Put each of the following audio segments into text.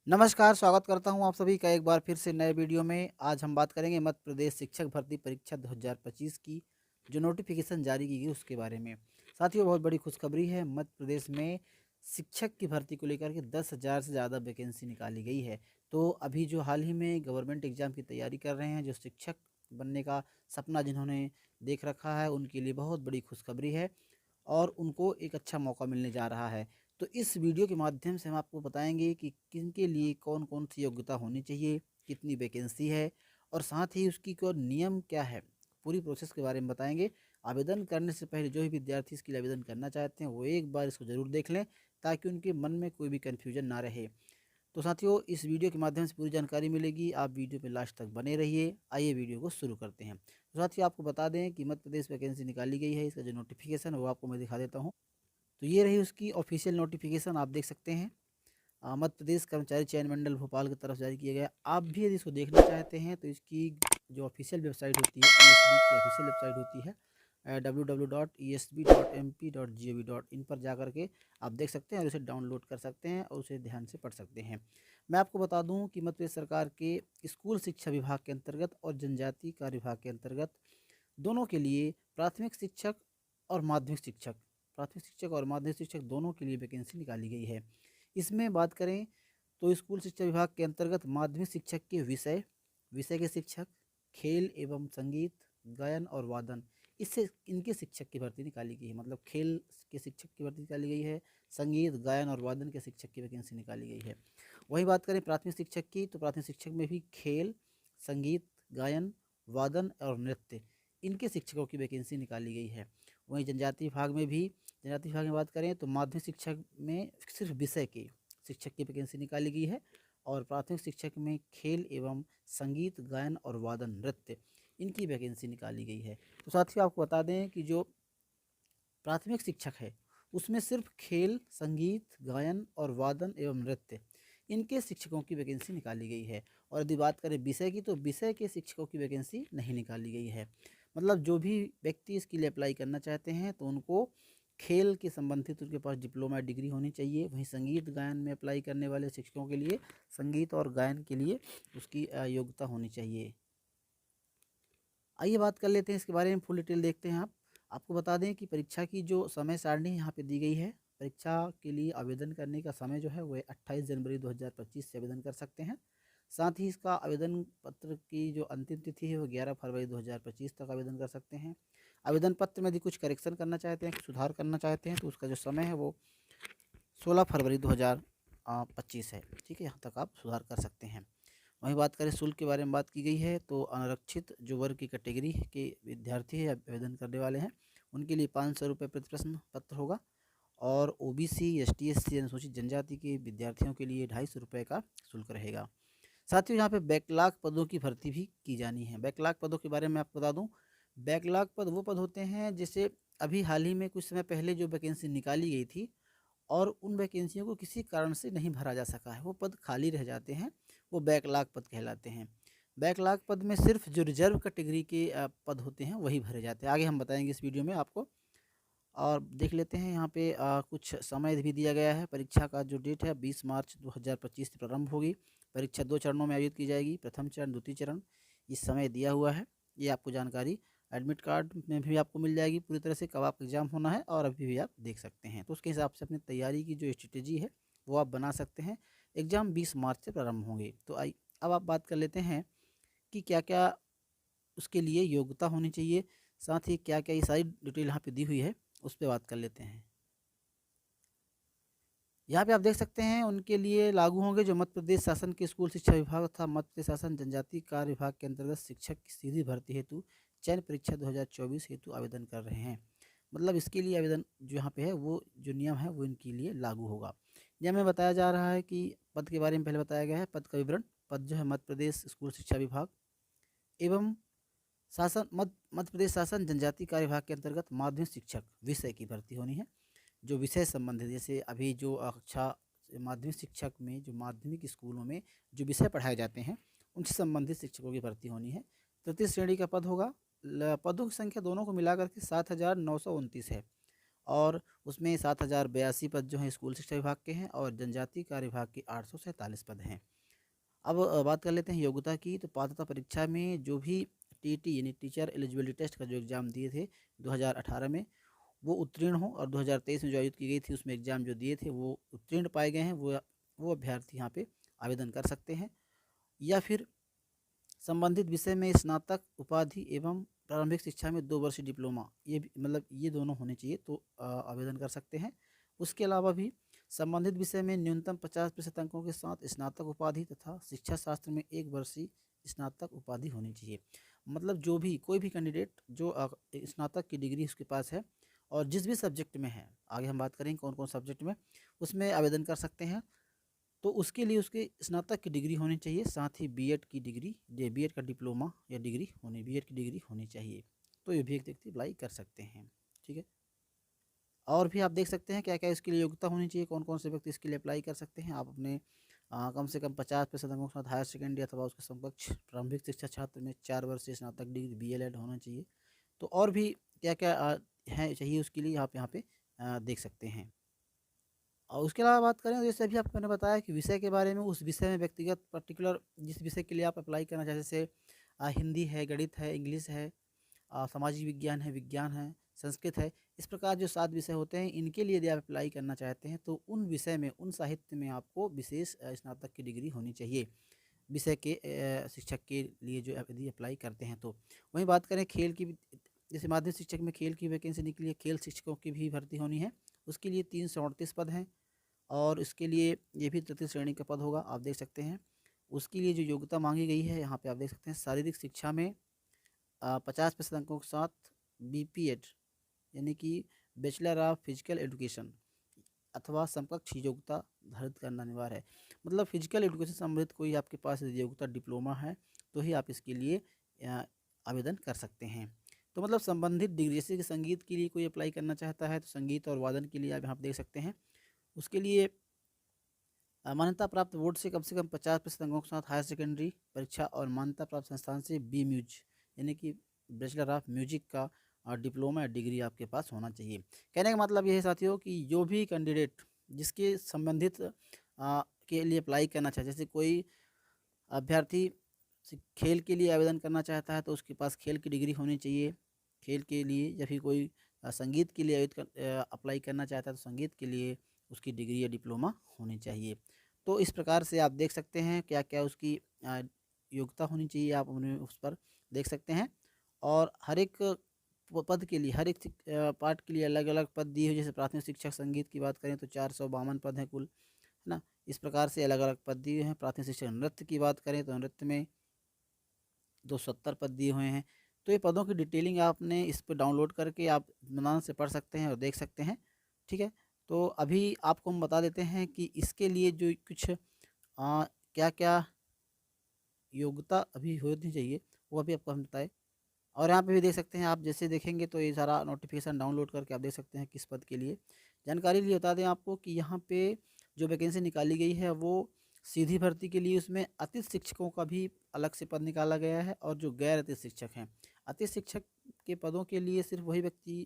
नमस्कार, स्वागत करता हूँ आप सभी का एक बार फिर से नए वीडियो में। आज हम बात करेंगे मध्य प्रदेश शिक्षक भर्ती परीक्षा 2025 की जो नोटिफिकेशन जारी की गई उसके बारे में। साथियों, बहुत बड़ी खुशखबरी है। मध्य प्रदेश में शिक्षक की भर्ती को लेकर के 10,000 से ज़्यादा वैकेंसी निकाली गई है। तो अभी जो हाल ही में गवर्नमेंट एग्ज़ाम की तैयारी कर रहे हैं, जो शिक्षक बनने का सपना जिन्होंने देख रखा है, उनके लिए बहुत बड़ी खुशखबरी है और उनको एक अच्छा मौका मिलने जा रहा है। तो इस वीडियो के माध्यम से हम आपको बताएंगे कि किनके लिए कौन-कौन सी योग्यता होनी चाहिए, कितनी वैकेंसी है और साथ ही उसकी को नियम क्या है, पूरी प्रोसेस के बारे में बताएंगे। आवेदन करने से पहले जो भी विद्यार्थी इसके लिए आवेदन करना चाहते हैं, वो एक बार इसको ज़रूर देख लें ताकि उनके मन में कोई भी कन्फ्यूजन ना रहे। तो साथियों, इस वीडियो के माध्यम से पूरी जानकारी मिलेगी। आप वीडियो पे लास्ट तक बने रहिए। आइए वीडियो को शुरू करते हैं। तो साथियों, आपको बता दें कि मध्य प्रदेश वैकेंसी निकाली गई है, इसका जो नोटिफिकेशन है वो आपको मैं दिखा देता हूँ। तो ये रही उसकी ऑफिशियल नोटिफिकेशन, आप देख सकते हैं। मध्य प्रदेश कर्मचारी चयन मंडल भोपाल की तरफ जारी किया गया। आप भी यदि इसको देखना चाहते हैं तो इसकी जो ऑफिशियल वेबसाइट होती है, ईएसबी की ऑफिशियल वेबसाइट होती है www.esb.mp.gov.in पर जा कर के आप देख सकते हैं और उसे डाउनलोड कर सकते हैं और उसे ध्यान से पढ़ सकते हैं। मैं आपको बता दूं कि मध्य प्रदेश सरकार के स्कूल शिक्षा विभाग के अंतर्गत और जनजातीय कार्य विभाग के अंतर्गत दोनों के लिए प्राथमिक शिक्षक और माध्यमिक शिक्षक दोनों के लिए वैकेंसी निकाली गई है। इसमें बात करें तो स्कूल शिक्षा विभाग के अंतर्गत माध्यमिक शिक्षक के विषय विषय के शिक्षक, खेल एवं संगीत, गायन और वादन, इससे इनके शिक्षक की भर्ती निकाली गई है। मतलब खेल के शिक्षक की भर्ती निकाली गई है, संगीत, गायन और वादन के शिक्षक की वैकेंसी निकाली गई है। वही बात करें प्राथमिक शिक्षक की, तो प्राथमिक शिक्षक में भी खेल, संगीत, गायन, वादन और नृत्य, इनके शिक्षकों की वैकेंसी निकाली गई है। वहीं जनजाति विभाग में बात करें तो माध्यमिक शिक्षक में सिर्फ विषय के शिक्षक की वैकेंसी निकाली गई है और प्राथमिक शिक्षक में खेल एवं संगीत, गायन और वादन, नृत्य, इनकी वैकेंसी निकाली गई है। तो साथियों, आपको बता दें कि जो प्राथमिक शिक्षक है उसमें सिर्फ खेल, संगीत, गायन और वादन एवं नृत्य, इनके शिक्षकों की वैकेंसी निकाली गई है। और यदि बात करें विषय की, तो विषय के शिक्षकों की वैकेंसी नहीं निकाली गई है। मतलब जो भी व्यक्ति इसके लिए अप्लाई करना चाहते हैं तो उनको खेल के संबंधित उनके पास डिप्लोमा डिग्री होनी चाहिए। वहीं संगीत गायन में अप्लाई करने वाले शिक्षकों के लिए संगीत और गायन के लिए उसकी योग्यता होनी चाहिए। आइए बात कर लेते हैं इसके बारे में, फुल डिटेल देखते हैं। आपको बता दें कि परीक्षा की जो समय सारणी यहाँ पे दी गई है, परीक्षा के लिए आवेदन करने का समय जो है वह 28 जनवरी 2025 से आवेदन कर सकते हैं। साथ ही इसका आवेदन पत्र की जो अंतिम तिथि है वो 11 फरवरी 2025 तक आवेदन कर सकते हैं। आवेदन पत्र में यदि कुछ करेक्शन करना चाहते हैं, कुछ सुधार करना चाहते हैं, तो उसका जो समय है वो 16 फरवरी 2025 है। ठीक है, यहाँ तक आप सुधार कर सकते हैं। वहीं बात करें शुल्क के बारे में, बात की गई है तो अनारक्षित जो वर्ग की कैटेगरी के विद्यार्थी है आवेदन करने वाले हैं, उनके लिए 500 रुपये प्रति प्रश्न पत्र होगा और ओबीसी, एसटी, एससी, अनुसूचित जनजाति के विद्यार्थियों के लिए 250 रुपये का शुल्क रहेगा। साथ ही यहाँ पे बैकलॉग पदों की भर्ती भी की जानी है। बैकलॉग पदों के बारे में आपको बता दूँ, बैकलॉग पद वो पद होते हैं जैसे अभी हाल ही में कुछ समय पहले जो वैकेंसी निकाली गई थी और उन वैकेंसियों को किसी कारण से नहीं भरा जा सका है, वो पद खाली रह जाते हैं, वो बैकलॉग पद कहलाते हैं। बैकलॉग पद में सिर्फ जो रिजर्व कैटेगरी के पद होते हैं वही भरे जाते हैं। आगे हम बताएंगे इस वीडियो में आपको। और देख लेते हैं यहाँ पे कुछ समय भी दिया गया है। परीक्षा का जो डेट है 20 मार्च 2025 से प्रारंभ होगी। परीक्षा 2 चरणों में आयोजित की जाएगी, प्रथम चरण, द्वितीय चरण। इस समय दिया हुआ है, ये आपको जानकारी एडमिट कार्ड में भी आपको मिल जाएगी पूरी तरह से, कब आपका एग्ज़ाम होना है और अभी भी आप देख सकते हैं। तो उसके हिसाब से अपनी तैयारी की जो स्ट्रेटेजी है वो आप बना सकते हैं। एग्ज़ाम 20 मार्च से प्रारंभ होंगे। तो अब आप बात कर लेते हैं कि क्या क्या उसके लिए योग्यता होनी चाहिए, साथ ही क्या क्या ये सारी डिटेल यहाँ पे दी हुई है, उस पर बात कर लेते हैं। यहाँ पे आप देख सकते हैं उनके लिए लागू होंगे जो मध्य प्रदेश शासन के स्कूल शिक्षा विभाग तथा मध्य प्रदेश शासन जनजातीय कार्य विभाग के अंतर्गत शिक्षक की सीधी भर्ती हेतु चयन परीक्षा 2024 हेतु आवेदन कर रहे हैं। मतलब इसके लिए आवेदन जो यहाँ पे है वो जो नियम है वो इनके लिए लागू होगा। नियम में बताया जा रहा है कि पद के बारे में पहले बताया गया है, पद का विवरण। पद जो है मध्य प्रदेश स्कूल शिक्षा विभाग एवं मध्य प्रदेश शासन जनजातीय कार्य विभाग के अंतर्गत माध्यमिक शिक्षक विषय की भर्ती होनी है। जो विषय संबंधित, जैसे अभी जो कक्षा माध्यमिक शिक्षक में जो माध्यमिक स्कूलों में जो विषय पढ़ाए जाते हैं उनसे संबंधित शिक्षकों की भर्ती होनी है। तृतीय श्रेणी का पद होगा। पदों की संख्या दोनों को मिलाकर के 7,929 है और उसमें 7,082 पद जो हैं स्कूल शिक्षा विभाग के हैं और जनजातीय कार्य विभाग के 847 पद हैं। अब बात कर लेते हैं योग्यता की। तो पात्रता परीक्षा में जो भी टीटी यानी टीचर एलिजिबिलिटी टेस्ट का जो एग्ज़ाम दिए थे 2018 में, वो उत्तीर्ण हो, और 2023 में जो आयोजित की गई थी उसमें एग्ज़ाम जो दिए थे वो उत्तीर्ण पाए गए हैं, वो अभ्यर्थी यहाँ पे आवेदन कर सकते हैं। या फिर संबंधित विषय में स्नातक उपाधि एवं प्रारंभिक शिक्षा में 2 वर्षीय डिप्लोमा, ये भी मतलब ये दोनों होने चाहिए तो आवेदन कर सकते हैं। उसके अलावा भी संबंधित विषय में न्यूनतम 50% अंकों के साथ स्नातक उपाधि तथा शिक्षा शास्त्र में 1 वर्षीय स्नातक उपाधि होनी चाहिए। मतलब जो भी कोई भी कैंडिडेट जो स्नातक की डिग्री उसके पास है और जिस भी सब्जेक्ट में है, आगे हम बात करेंगे कौन कौन सब्जेक्ट में, उसमें आवेदन कर सकते हैं। तो उसके लिए उसके स्नातक की डिग्री होनी चाहिए, साथ ही बीएड की डिग्री, बीएड का डिप्लोमा या डिग्री होनी, बीएड की डिग्री होनी चाहिए। तो ये भी एक व्यक्ति अप्लाई कर सकते हैं। ठीक है, और भी आप देख सकते हैं क्या क्या इसके लिए योग्यता होनी चाहिए, कौन कौन से व्यक्ति इसके लिए अप्लाई कर सकते हैं। आप अपने कम से कम 50% अंकों के साथ हायर सेकेंडरी अथवा उसके समकक्ष प्रारंभिक शिक्षा छात्र में 4 वर्षीय स्नातक डिग्री बीएलएड होना चाहिए। तो और भी क्या क्या है चाहिए उसके लिए आप यहाँ पे देख सकते हैं। और उसके अलावा बात करें तो जैसे अभी आपको मैंने बताया कि विषय के बारे में, उस विषय में व्यक्तिगत पर्टिकुलर जिस विषय के लिए आप अप्लाई करना चाहें, जैसे हिंदी है, गणित है, इंग्लिश है, सामाजिक विज्ञान है, विज्ञान है, संस्कृत है, इस प्रकार जो 7 विषय होते हैं, इनके लिए यदि आप अप्लाई करना चाहते हैं तो उन विषय में, उन साहित्य में आपको विशेष स्नातक की डिग्री होनी चाहिए विषय के शिक्षक के लिए जो यदि अप्लाई करते हैं तो। वहीं बात करें खेल की, जैसे माध्यमिक शिक्षक में खेल की वैकेंसी निकली है, खेल शिक्षकों की भी भर्ती होनी है, उसके लिए 338 पद हैं और इसके लिए ये भी तृतीय श्रेणी का पद होगा, आप देख सकते हैं। उसके लिए जो योग्यता मांगी गई है यहाँ पे आप देख सकते हैं, शारीरिक शिक्षा में 50% अंकों के साथ बीपीएड यानी कि बैचलर ऑफ फिजिकल एजुकेशन अथवा समकक्ष योग्यता धारित करना अनिवार्य है। मतलब फिजिकल एजुकेशन संबंधित कोई आपके पास योग्यता डिप्लोमा है तो ही आप इसके लिए आवेदन कर सकते हैं। तो मतलब संबंधित डिग्री, जैसे कि संगीत के लिए कोई अप्लाई करना चाहता है तो संगीत और वादन के लिए आप यहाँ देख सकते हैं। उसके लिए मान्यता प्राप्त बोर्ड से कम 50% अंकों के साथ हायर सेकेंडरी परीक्षा और मान्यता प्राप्त संस्थान से बी म्यूज यानी कि बैचलर ऑफ म्यूजिक का डिप्लोमा या डिग्री आपके पास होना चाहिए। कहने का मतलब ये है साथियों कि जो भी कैंडिडेट जिसके संबंधित के लिए अप्लाई करना चाहे, जैसे कोई अभ्यर्थी खेल के लिए आवेदन करना चाहता है तो उसके पास खेल की डिग्री होनी चाहिए खेल के लिए, या फिर कोई संगीत के लिए अप्लाई करना चाहता है तो संगीत के लिए उसकी डिग्री या डिप्लोमा होनी चाहिए। तो इस प्रकार से आप देख सकते हैं क्या क्या उसकी योग्यता होनी चाहिए, आप उन्हें उस पर देख सकते हैं। और हर एक पद के लिए, हर एक पार्ट के लिए अलग अलग पद दिए हुए, जैसे प्राथमिक शिक्षक संगीत की बात करें तो 452 पद हैं कुल, है ना। इस प्रकार से अलग अलग पद दिए हैं। प्राथमिक शिक्षक नृत्य की बात करें तो नृत्य में 270 पद दिए हुए हैं। तो ये पदों की डिटेलिंग आपने इस पर डाउनलोड करके आप इत्मीनान से पढ़ सकते हैं और देख सकते हैं। ठीक है, तो अभी आपको हम बता देते हैं कि इसके लिए जो कुछ क्या क्या योग्यता अभी होनी चाहिए वो अभी आपको हम बताए। और यहाँ पे भी देख सकते हैं आप, जैसे देखेंगे तो ये सारा नोटिफिकेशन डाउनलोड करके आप देख सकते हैं किस पद के लिए। जानकारी लिए बता दें आपको कि यहाँ पे जो वैकेंसी निकाली गई है वो सीधी भर्ती के लिए, उसमें अतिथि शिक्षकों का भी अलग से पद निकाला गया है और जो गैर अतिथि शिक्षक हैं, अतिथि शिक्षक के पदों के लिए सिर्फ वही व्यक्ति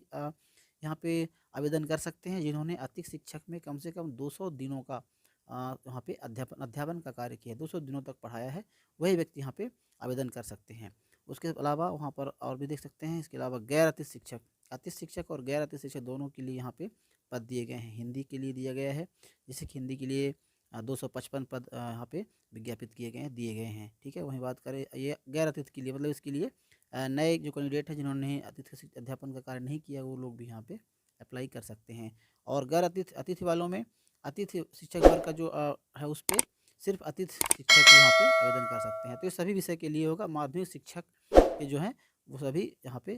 यहाँ पे आवेदन कर सकते हैं जिन्होंने अतिथि शिक्षक में कम से कम 200 दिनों का यहाँ पे अध्यापन का कार्य किया है, 200 दिनों तक पढ़ाया है, वही व्यक्ति यहाँ पे आवेदन कर सकते हैं। उसके अलावा वहाँ पर और भी देख सकते हैं, इसके अलावा गैर अतिथि शिक्षक, अतिथि शिक्षक और गैर अतिथि शिक्षक दोनों के लिए यहाँ पे पद दिए गए हैं। हिंदी के लिए दिया गया है, जैसे कि हिंदी के लिए 255 पद यहाँ पे विज्ञापित किए गए हैं, दिए गए हैं। ठीक है, वहीं बात करें ये गैर अतिथि के लिए, मतलब इसके लिए नए जो कैंडिडेट हैं जिन्होंने अतिथि अध्यापन का कार्य नहीं किया, वो लोग भी यहाँ पे अप्लाई कर सकते हैं। और गैर अतिथि अतिथि वालों में अतिथि शिक्षक वर्ग का जो है उस पर सिर्फ अतिथि शिक्षक यहाँ पे आवेदन कर सकते हैं। तो ये सभी विषय के लिए होगा, माध्यमिक शिक्षक के जो हैं वो सभी यहाँ पे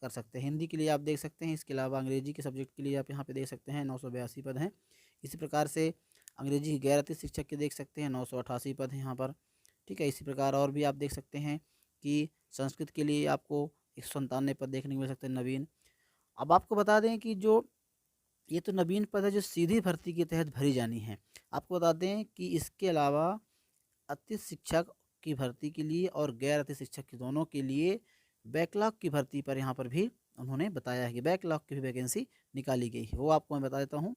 कर सकते हैं। हिंदी के लिए आप देख सकते हैं, इसके अलावा अंग्रेजी के सब्जेक्ट के लिए आप यहाँ पे देख सकते हैं 982 पद हैं। इसी प्रकार से अंग्रेजी की गैर अतिथि शिक्षक के देख सकते हैं 988 पद हैं यहाँ पर। ठीक है, इसी प्रकार और भी आप देख सकते हैं कि संस्कृत के लिए आपको 197 पद देखने को मिल सकते हैं नवीन। अब आपको बता दें कि जो ये तो नवीन पद है जो सीधी भर्ती के तहत भरी जानी है। आपको बता दें कि इसके अलावा अतिथि शिक्षक की भर्ती के लिए और गैर अतिथि शिक्षक के दोनों के लिए बैकलॉग की भर्ती पर यहाँ पर भी उन्होंने बताया है कि बैकलॉग की भी वैकेंसी निकाली गई है, वो आपको मैं बता देता हूँ।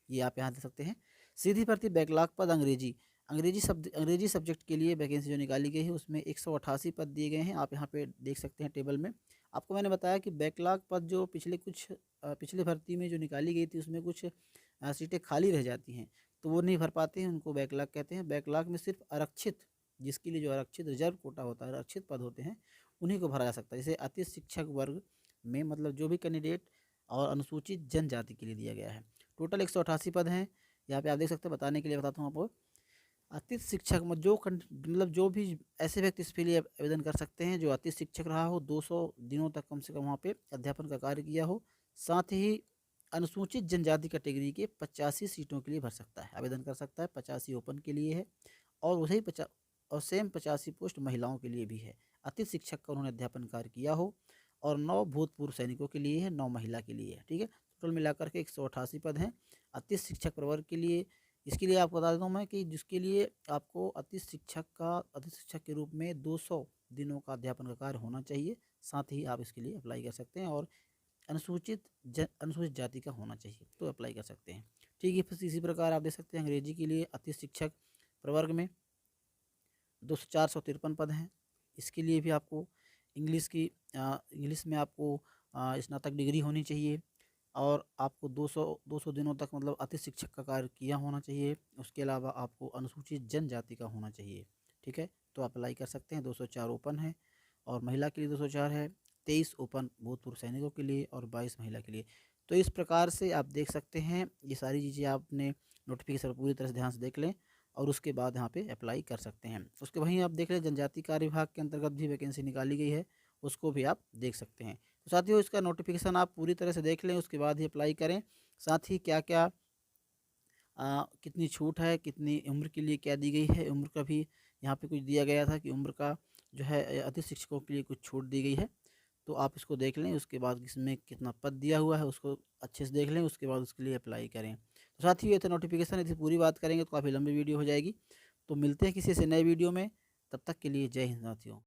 ये आप यहाँ देख सकते हैं। सीधी भर्ती बैकलॉग पद अंग्रेजी, अंग्रेजी सब्जेक्ट के लिए वैकेंसी जो निकाली गई है उसमें 188 पद दिए गए हैं। आप यहाँ पे देख सकते हैं टेबल में। आपको मैंने बताया कि बैकलॉग पद जो पिछले भर्ती में जो निकाली गई थी उसमें कुछ सीटें खाली रह जाती हैं, तो वो नहीं भर पाते हैं, उनको बैकलॉग कहते हैं। बैकलॉग में सिर्फ आरक्षित, जिसके लिए जो आरक्षित रिजर्व कोटा होता है, आरक्षित पद होते हैं, उन्हीं को भरा जा सकता है। जैसे अति शिक्षक वर्ग में मतलब जो भी कैंडिडेट और अनुसूचित जनजाति के लिए दिया गया है। टोटल 188 पद हैं। यहाँ पे आप देख सकते हैं, बताने के लिए बताता हूँ आपको। अतिथि शिक्षक में मतलब जो भी ऐसे व्यक्ति इसके लिए आवेदन कर सकते हैं जो अतिथि शिक्षक रहा हो, 200 दिनों तक कम से कम वहाँ पे अध्यापन का कार्य किया हो, साथ ही अनुसूचित जनजाति कैटेगरी के 85 सीटों के लिए भर सकता है, आवेदन कर सकता है। 85 ओपन के लिए है और वही 50 और सेम 85 पोस्ट महिलाओं के लिए भी है। अतिथि शिक्षक का उन्होंने अध्यापन कार्य किया हो, और 9 भूतपूर्व सैनिकों के लिए है, 9 महिला के लिए है। ठीक है, टोटल मिलाकर के 188 पद हैं अतिथि शिक्षक प्रवर्ग के लिए। इसके लिए आपको बता देता हूँ मैं कि जिसके लिए आपको अतिथि शिक्षक के रूप में 200 दिनों का अध्यापन का कार्य होना चाहिए, साथ ही आप इसके लिए अप्लाई कर सकते हैं। और अनुसूचित जाति का होना चाहिए तो अप्लाई कर सकते हैं। ठीक है, फिर इसी प्रकार आप देख सकते हैं अंग्रेजी के लिए अतिथि शिक्षक प्रवर्ग में 453 पद हैं। इसके लिए भी आपको इंग्लिश में आपको स्नातक डिग्री होनी चाहिए, और आपको 200 दिनों तक मतलब अतिथि शिक्षक का कार्य किया होना चाहिए। उसके अलावा आपको अनुसूचित जनजाति का होना चाहिए। ठीक है, तो आप अप्लाई कर सकते हैं। 204 ओपन है, और महिला के लिए 204 है, 23 ओपन भूतपूर्व सैनिकों के लिए, और 22 महिला के लिए। तो इस प्रकार से आप देख सकते हैं, ये सारी चीज़ें आपने नोटिफिकेशन पूरी तरह से ध्यान से देख लें, और उसके बाद यहाँ पे अप्लाई कर सकते हैं। उसके वहीं आप देख लें, जनजाति कार्य विभाग के अंतर्गत भी वैकेंसी निकाली गई है, उसको भी आप देख सकते हैं। तो साथियों, इसका नोटिफिकेशन आप पूरी तरह से देख लें, उसके बाद ही अप्लाई करें। साथ ही क्या क्या कितनी छूट है, कितनी उम्र के लिए क्या दी गई है, उम्र का भी यहाँ पे कुछ दिया गया था कि उम्र का जो है अतिथि शिक्षकों के लिए कुछ छूट दी गई है। तो आप इसको देख लें, उसके बाद इसमें कितना पद दिया हुआ है उसको अच्छे से देख लें, उसके बाद उसके लिए अप्लाई करें। तो साथियों, ये था नोटिफिकेशन। इसकी पूरी बात करेंगे तो काफ़ी लंबी वीडियो हो जाएगी। तो मिलते हैं किसी से नए वीडियो में, तब तक के लिए जय हिंद साथियों।